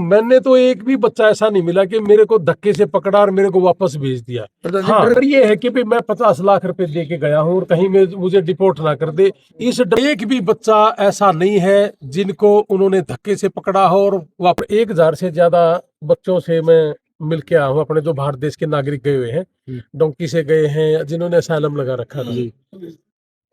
मैंने तो एक भी बच्चा ऐसा नहीं मिला कि मेरे को धक्के से पकड़ा और मेरे को वापस भेज दिया। हाँ, डर ये है कि भाई मैं 50 लाख रुपए दे के गया हूँ और कहीं में मुझे डिपोर्ट ना कर दे, इस डर। एक भी बच्चा ऐसा नहीं है जिनको उन्होंने धक्के से पकड़ा हो। और वापस 1000 से ज्यादा बच्चों से मैं मिल के आया हूँ, अपने जो भारत देश के नागरिक गए हुए हैं, डोंकी से गए हैं, जिन्होंने असाइलम लगा रखा था।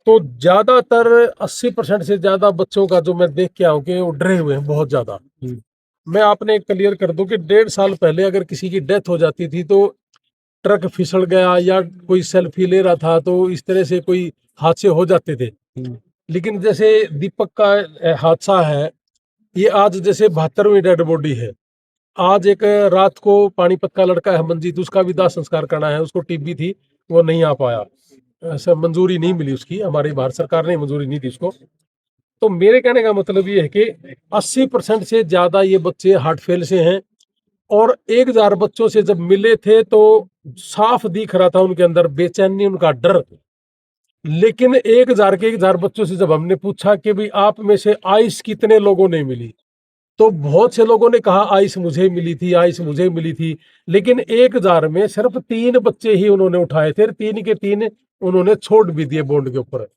तो ज्यादातर 80% से ज्यादा बच्चों का जो मैं देख के आऊं कि वो डरे हुए हैं बहुत ज्यादा। मैं आपने क्लियर कर दूं कि 1.5 साल पहले अगर किसी की डेथ हो जाती थी तो ट्रक फिसल गया या कोई सेल्फी ले रहा था तो इस तरह से कोई हादसे हो जाते थे। लेकिन जैसे दीपक का हादसा है, ये आज जैसे 72वीं डेड बॉडी है। आज एक रात को पानीपत का लड़का है मंजीत, उसका भी दाह संस्कार करना है, उसको टीबी थी, वो नहीं आ पाया, ऐसा मंजूरी नहीं मिली उसकी, हमारी भारत सरकार ने मंजूरी नहीं दी उसको। तो मेरे कहने का मतलब ये है कि 80% से ज्यादा ये बच्चे हार्ट फेल से हैं। और 1000 बच्चों से जब मिले थे तो साफ दिख रहा था उनके अंदर बेचैनी, उनका डर। लेकिन 1000 बच्चों से जब हमने पूछा कि भाई आप में से आइस कितने लोगों ने मिली, तो बहुत से लोगों ने कहा आइस मुझे मिली थी, आइस मुझे मिली थी। लेकिन 1000 में सिर्फ 3 बच्चे ही उन्होंने उठाए थे, 3 के 3 उन्होंने छोड़ भी दिए बॉन्ड के ऊपर।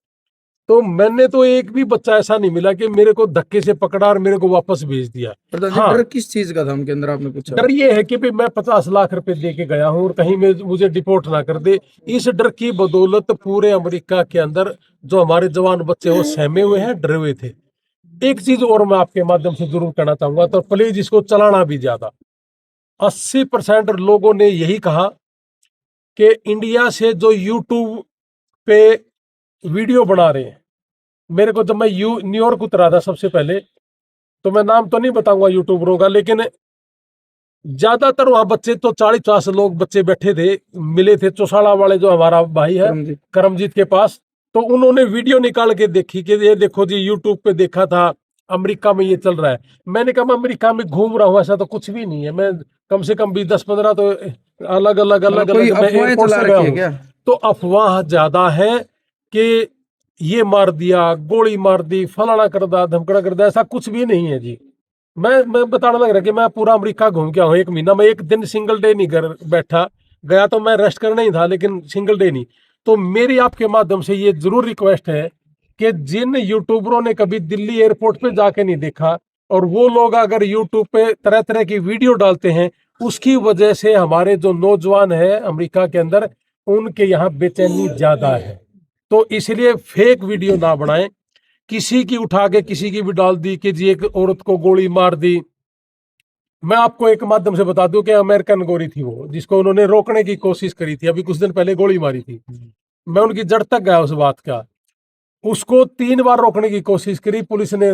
तो मैंने तो एक भी बच्चा ऐसा नहीं मिला कि मेरे को धक्के से पकड़ा और मेरे को वापस भेज दिया। हाँ, डर किस चीज का था उनके अंदर, आपने पूछा? डर ये है कि भाई मैं 50 लाख रुपए दे के गया हूँ और कहीं में मुझे डिपोर्ट ना कर दे। इस डर की बदौलत पूरे अमेरिका के अंदर जो हमारे जवान बच्चे वो सहमे हुए हैं, डरे हुए थे। एक चीज और मैं आपके माध्यम से जरूर कहना चाहूंगा, तो प्लीज इसको चलाना भी ज्यादा। 80% लोगों ने यही कहा कि इंडिया से जो यूट्यूब पे वीडियो बना रहे हैं, मेरे को जब मैं न्यूयॉर्क उतरा था सबसे पहले, तो मैं नाम तो नहीं बताऊंगा यूट्यूबरों का, लेकिन ज्यादातर वहां बच्चे तो 40-50 लोग बच्चे बैठे थे, मिले थे चौसाड़ा वाले जो हमारा भाई है करमजीत के पास। तो उन्होंने वीडियो निकाल के देखी कि ये देखो जी, यूट्यूब पे देखा था अमेरिका में ये चल रहा है। मैंने कहा मैं अमेरिका में घूम रहा हूँ, ऐसा तो कुछ भी नहीं है। मैं कम से कम भी 10-15 तो अलग अलग मैं एयरपोर्ट से गया हूँ। तो अफवाह ज्यादा है कि ये मार दिया, गोली मार दी, फलाना कर दिया, धमकड़ा कर दिया, ऐसा कुछ भी नहीं है जी। मैं बताने लग रहा कि मैं पूरा अमेरिका घूम के आऊँ 1 महीना में, एक दिन सिंगल डे नहीं घर बैठा। गया तो मैं रेस्ट करना ही था, लेकिन सिंगल डे नहीं। तो मेरी आपके माध्यम से ये जरूर रिक्वेस्ट है कि जिन यूट्यूबरों ने कभी दिल्ली एयरपोर्ट पे जाके नहीं देखा, और वो लोग अगर यूट्यूब पे तरह तरह की वीडियो डालते हैं, उसकी वजह से हमारे जो नौजवान है अमेरिका के अंदर, उनके यहाँ बेचैनी ज्यादा है। तो इसलिए फेक वीडियो ना बनाएं। किसी की उठा के किसी की भी डाल दी कि जी एक औरत को गोली मार दी। मैं आपको एक माध्यम से बता दूं कि अमेरिकन गोरी थी वो, जिसको उन्होंने रोकने की कोशिश करी थी, अभी कुछ दिन पहले गोली मारी थी। मैं उनकी जड़ तक गया उस बात का। उसको 3 बार रोकने की कोशिश करी पुलिस ने,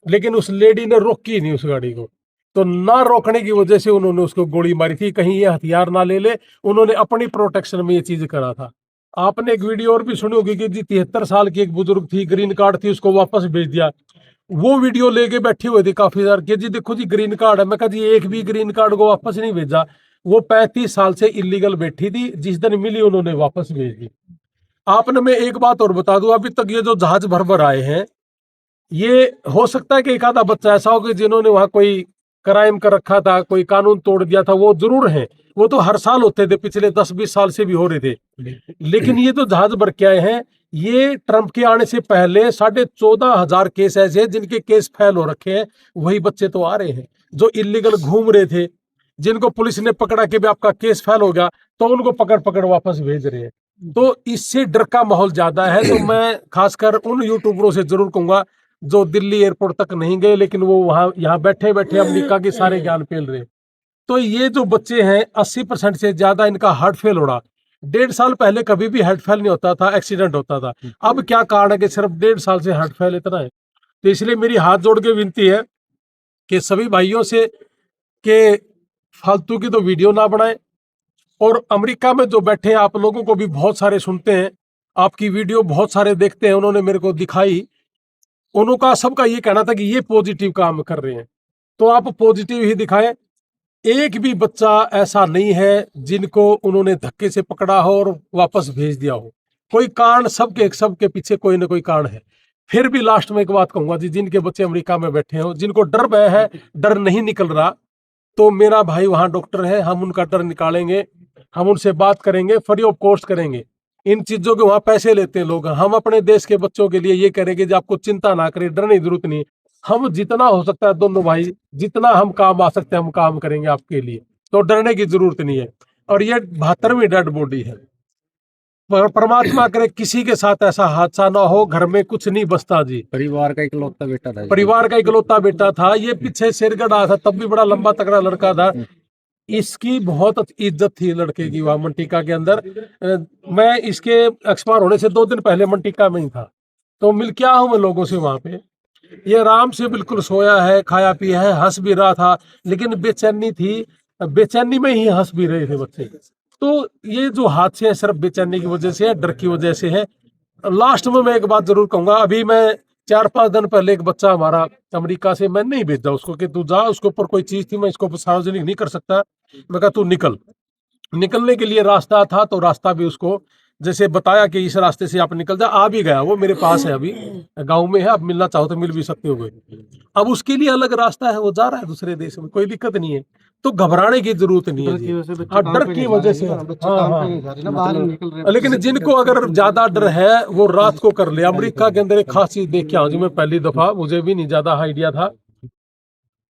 लेकिन उस लेडी ने रोकी नहीं उस गाड़ी को। तो ना रोकने की वजह से उन्होंने उसको गोली मारी थी, कहीं ये हथियार ना ले ले। उन्होंने अपनी प्रोटेक्शन में ये चीज करा था। आपने एक वीडियो और भी सुनी होगी कि जी 73 साल की एक बुजुर्ग थी, ग्रीन कार्ड थी, उसको वापस भेज दिया। वो वीडियो लेके बैठी हुई थी काफी सार कि जी देखो जी ग्रीन कार्ड है। मैं कहा जी एक भी ग्रीन कार्ड को वापस नहीं भेजा। वो 35 साल से इलीगल बैठी थी, जिस दिन मिली उन्होंने वापस भेज दी। आपने, मैं एक बात और बता दूं, अभी तक ये जो जहाज भर भर आए हैं, ये हो सकता है कि एक आधा बच्चा ऐसा हो कि जिन्होंने वहां कोई क्राइम कर रखा था, कोई कानून तोड़ दिया था, वो जरूर है। वो तो हर साल होते थे, पिछले 10-20 साल से भी हो रहे थे। लेकिन ये तो जहाज भर के आए हैं, ये ट्रंप के आने से पहले 14,500 केस ऐसे हैं जिनके केस फेल हो रखे हैं। वही बच्चे तो आ रहे हैं जो इलीगल घूम रहे थे, जिनको पुलिस ने पकड़ा कि आपका केस फेल हो गया, तो उनको पकड़ पकड़ वापस भेज रहे हैं। तो इससे डर का माहौल ज्यादा है। तो मैं खासकर उन यूट्यूबरों से जरूर कहूंगा जो दिल्ली एयरपोर्ट तक नहीं गए, लेकिन वो वहां यहाँ बैठे बैठे अमेरिका के सारे ज्ञान फैल रहे। तो ये जो बच्चे हैं 80% से ज्यादा इनका हार्ट फेल हो रहा। 1.5 साल पहले कभी भी हार्ट फेल नहीं होता था, एक्सीडेंट होता था। अब क्या कारण है कि सिर्फ 1.5 साल से हार्ट फेल इतना है? तो इसलिए मेरी हाथ जोड़ के विनती है कि सभी भाइयों से कि फालतू की तो वीडियो ना बनाएं। और अमेरिका में जो बैठे आप लोगों को भी बहुत सारे सुनते हैं, आपकी वीडियो बहुत सारे देखते हैं, उन्होंने मेरे को दिखाई। उनका सबका ये कहना था कि ये पॉजिटिव काम कर रहे हैं, तो आप पॉजिटिव ही दिखाएं। एक भी बच्चा ऐसा नहीं है जिनको उन्होंने धक्के से पकड़ा हो और वापस भेज दिया हो। कोई कारण, सबके पीछे कोई ना कोई कारण है। फिर भी लास्ट में एक बात कहूंगा जी, जिनके बच्चे अमेरिका में बैठे हो, जिनको डर भय है, डर नहीं निकल रहा, तो मेरा भाई वहां डॉक्टर है, हम उनका डर निकालेंगे, हम उनसे बात करेंगे, फ्री ऑफ कॉस्ट करेंगे। इन चीजों के वहां पैसे लेते हैं लोग, हम अपने देश के बच्चों के लिए ये करेंगे जी आपको चिंता ना करें, डरने की जरूरत नहीं। हम जितना हो सकता है दोनों भाई, जितना हम काम आ सकते हैं हम काम करेंगे आपके लिए, तो डरने की जरूरत नहीं है। और ये 72वीं डेड बॉडी है। परमात्मा करे किसी के साथ ऐसा हादसा ना हो, घर में कुछ नहीं बचता जी। परिवार का इकलौता बेटा था। परिवार का इकलौता बेटा था, ये पीछे सिरगढ़ आया था, तब भी बड़ा लंबा तगड़ा लड़का था। इसकी बहुत इज्जत थी लड़के की वहां मंटिका के अंदर। मैं इसके एक्सपायर होने से 2 दिन पहले मंटिका में ही था, तो मिल क्या हूं मैं लोगों से वहां पे। ये आराम से बिल्कुल सोया है, खाया पिया है, हंस भी रहा था, लेकिन बेचैनी थी, बेचैनी में ही हंस भी रहे थे बच्चे। तो ये जो हादसे हैं सिर्फ बेचैनी की वजह से है, डर की वजह से है। लास्ट में मैं एक बात जरूर कहूंगा, अभी मैं 4-5 दिन पहले एक बच्चा हमारा अमेरिका से, मैं नहीं भेजा उसको कि तू जा, उसके ऊपर कोई चीज थी, मैं इसको सार्वजनिक नहीं कर सकता, मैं कहा तू निकल। निकलने के लिए रास्ता था, तो रास्ता भी उसको जैसे बताया कि इस रास्ते से आप निकल जा, आ भी गया, वो मेरे पास है, अभी गांव में है, आप मिलना चाहो तो मिल भी सकते हो। अब उसके लिए अलग रास्ता है, वो जा रहा है दूसरे देश में, कोई दिक्कत नहीं है, तो घबराने की जरूरत नहीं है जी। हाँ, डर की वजह से, लेकिन जिनको अगर ज्यादा डर है वो रात को कर ले। अमेरिका के अंदर एक खास चीज देख के आऊं जी मैं, पहली दफा, मुझे भी नहीं ज्यादा आइडिया था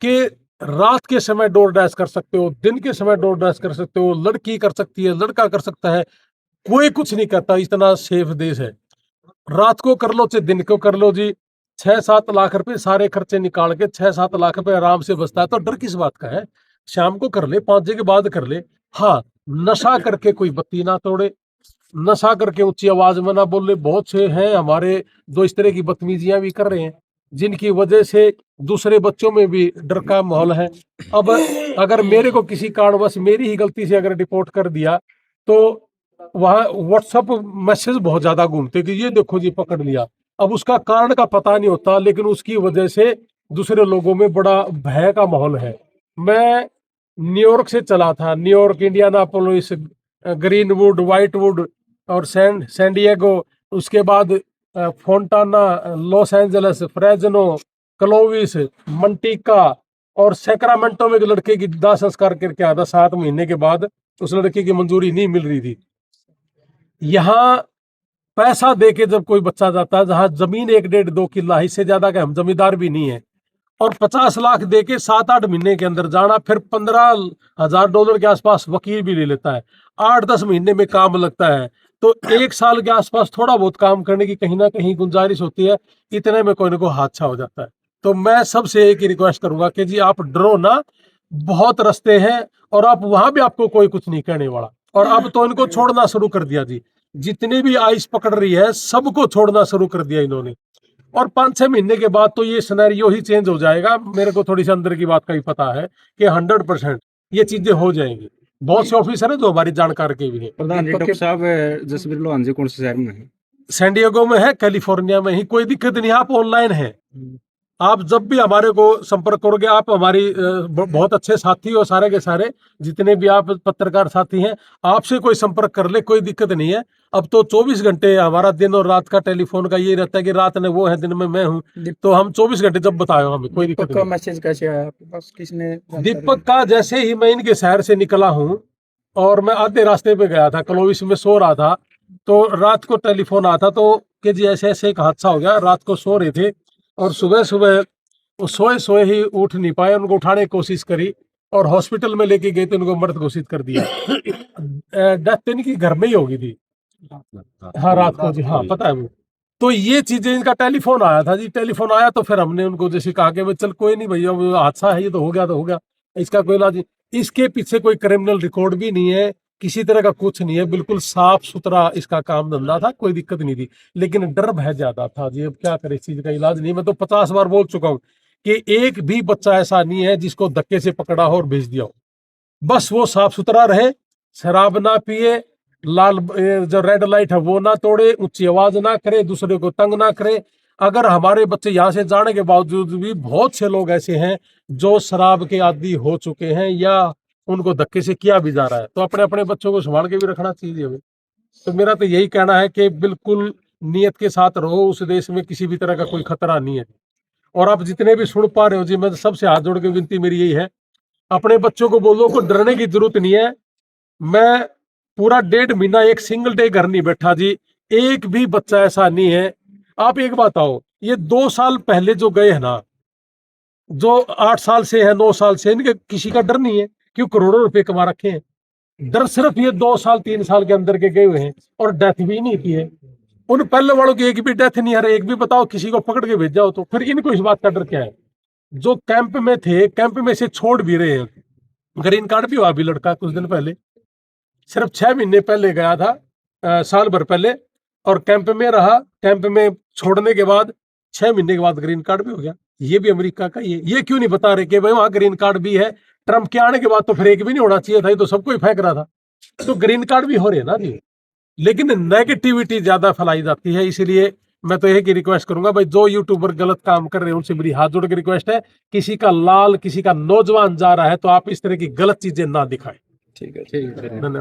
कि रात के समय डोर डैश कर सकते हो, दिन के समय डोर डैश कर सकते हो, लड़की कर सकती है, लड़का कर सकता है, कोई कुछ नहीं करता, इतना सेफ देश है। रात को कर लो चाहे दिन को कर लो जी, 6-7 लाख रुपए सारे खर्चे निकाल के 6-7 लाख रुपए आराम से बचता है, तो डर किस बात का है। शाम को कर ले, 5 बजे के बाद कर ले। हाँ, नशा करके कोई बत्ती ना तोड़े, नशा करके ऊंची आवाज में ना बोले। बहुत से हैं हमारे जो इस तरह की बदतमीजियां भी कर रहे हैं, जिनकी वजह से दूसरे बच्चों में भी डर का माहौल है। अब अगर मेरे को किसी कारणवश मेरी ही गलती से अगर रिपोर्ट कर दिया, तो वहां व्हाट्सएप मैसेज बहुत ज्यादा घूमते कि ये देखो जी पकड़ लिया। अब उसका कारण का पता नहीं होता, लेकिन उसकी वजह से दूसरे लोगों में बड़ा भय का माहौल है। मैं न्यूयॉर्क से चला था, न्यूयॉर्क, इंडियानापोलिस, ग्रीनवुड, व्हाइटवुड और सैन डिएगो, उसके बाद Fontana, Los Angeles, Fresno, Clovis, Manteca और सैक्रामेंटो में एक लड़के की दाह संस्कार करके आया था 7 महीने के बाद। उस लड़के की मंजूरी नहीं मिल रही थी। यहाँ पैसा देके जब कोई बच्चा जाता है, जहां जमीन 1-1.5-2 किला है, इससे ज्यादा का हम जमींदार भी नहीं है, और 50 लाख देके 7-8 महीने के अंदर जाना, फिर $15,000 के आसपास वकील भी ले लेता है, 8-10 महीने में काम लगता है, तो 1 साल के आसपास थोड़ा बहुत काम करने की कहीं ना कहीं गुंजाइश होती है, इतने में कोई ना कोई हादसा हो जाता है। तो मैं सबसे एक ही रिक्वेस्ट करूंगा कि जी आप डरो ना, बहुत रास्ते हैं, और आप वहां भी आपको कोई कुछ नहीं कहने वाला। और अब तो इनको छोड़ना शुरू कर दिया जी, जितनी भी आइस पकड़ रही है सबको छोड़ना शुरू कर दिया इन्होंने। और 5-6 महीने के बाद तो ये सिनेरियो ही चेंज हो जाएगा। मेरे को थोड़ी सी अंदर की बात का ही पता है कि 100% ये चीजें हो जाएंगी। बहुत से ऑफिसर है जो हमारी जानकार के भी हैं। प्रधान जी, डॉक्टर साहब, जसवीर लोहान जी कौन से शहर में है? सैन डिएगो में है, कैलिफोर्निया में ही, कोई दिक्कत नहीं, आप ऑनलाइन है। आप जब भी हमारे को संपर्क करोगे, आप हमारी बहुत अच्छे साथी हो, सारे के सारे जितने भी आप पत्रकार साथी हैं, आपसे कोई संपर्क कर ले, कोई दिक्कत नहीं है। अब तो 24 घंटे हमारा दिन और रात का टेलीफोन का ये रहता है कि रात में वो है, दिन में मैं हूँ, तो हम 24 घंटे जब बताओ हमें, कोई दिक्कत नहीं। मैसेज कैसे आया आपके पास, किसने? दीपक का जैसे ही मैं इनके शहर से निकला हूँ, और मैं आधे रास्ते पे गया था, क्लोविस में सो रहा था, तो रात को टेलीफोन आया था, तो कि जी ऐसे ऐसे एक हादसा हो गया। रात को सो रहे थे, और सुबह सुबह वो सोए सोए ही उठ नहीं पाए, उनको उठाने की कोशिश करी, और हॉस्पिटल में लेके गए तो उनको मृत घोषित कर दिया। डेथ इनकी घर में ही होगी थी। हाँ, रात को जी, हाँ पता है वो। तो ये चीजें, इनका टेलीफोन आया था जी, टेलीफोन आया तो फिर हमने उनको जैसे कहा कि चल कोई नहीं भैया, वो हादसा है, ये तो हो गया, इसका कोई इलाज। इसके पीछे कोई क्रिमिनल रिकॉर्ड भी नहीं है, किसी तरह का कुछ नहीं है, बिल्कुल साफ सुथरा इसका काम धंधा था, कोई दिक्कत नहीं थी। लेकिन डर भय ज्यादा था जी, अब क्या करे, इस चीज का इलाज नहीं। मैं तो 50 बार बोल चुका हूँ कि एक भी बच्चा ऐसा नहीं है जिसको धक्के से पकड़ा हो और भेज दिया हो। बस वो साफ सुथरा रहे, शराब ना पिए, लाल जो रेड लाइट है वो ना तोड़े, ऊंची आवाज ना करे, दूसरे को तंग ना करे। अगर हमारे बच्चे यहाँ से जाने के बावजूद भी बहुत से लोग ऐसे हैं जो शराब के आदी हो चुके हैं, या उनको धक्के से किया भी जा रहा है, तो अपने अपने बच्चों को संभाल के भी रखना चाहिए हमें। तो मेरा तो यही कहना है कि बिल्कुल नियत के साथ रहो, उस देश में किसी भी तरह का कोई खतरा नहीं है। और आप जितने भी सुन पा रहे हो जी, मैं सबसे हाथ जोड़ के विनती मेरी यही है, अपने बच्चों को बोलो को डरने की जरूरत नहीं है। मैं पूरा 1.5 महीना एक सिंगल डे घर नहीं बैठा जी, एक भी बच्चा ऐसा नहीं है। आप एक बात आओ, ये 2 साल पहले जो गए हैं ना, जो 8 साल से है 9 साल से, इनके किसी का डर नहीं है, क्यों करोड़ों रुपए कमा रखे हैं। डर सिर्फ ये 2 साल 3 साल के अंदर के गए हुए हैं, और डेथ भी नहीं की है। उन पहले वालों की एक भी डेथ नहीं है। एक भी बताओ किसी को पकड़ के भेजा हो तो फिर इनको इस बात का डर क्या है। जो कैंप में थे, कैंप में से छोड़ भी रहे हैं। ग्रीन कार्ड भी हुआ अभी लड़का कुछ दिन पहले, सिर्फ 6 महीने पहले गया था, साल भर पहले, और कैंप में रहा। कैंप में छोड़ने के बाद 6 महीने के बाद ग्रीन कार्ड भी हो गया। ये भी अमेरिका का ही है। ये क्यों नहीं बता रहे कि भाई वहां ग्रीन कार्ड भी है। ट्रम्प के आने के बाद तो फिर एक भी नहीं होना चाहिए था, ये तो सबको ही फेंक रहा था। तो ग्रीन कार्ड भी हो रहे हैं ना जी, लेकिन नेगेटिविटी ज्यादा फैलाई जाती है। इसीलिए मैं तो यही की रिक्वेस्ट करूंगा भाई, जो यूट्यूबर गलत काम कर रहे हैं उनसे मेरी हाथ जोड़ के रिक्वेस्ट है, किसी का लाल, किसी का नौजवान जा रहा है तो आप इस तरह की गलत चीजें ना दिखाएं। ठीक है, ठीक है। धन्यवाद।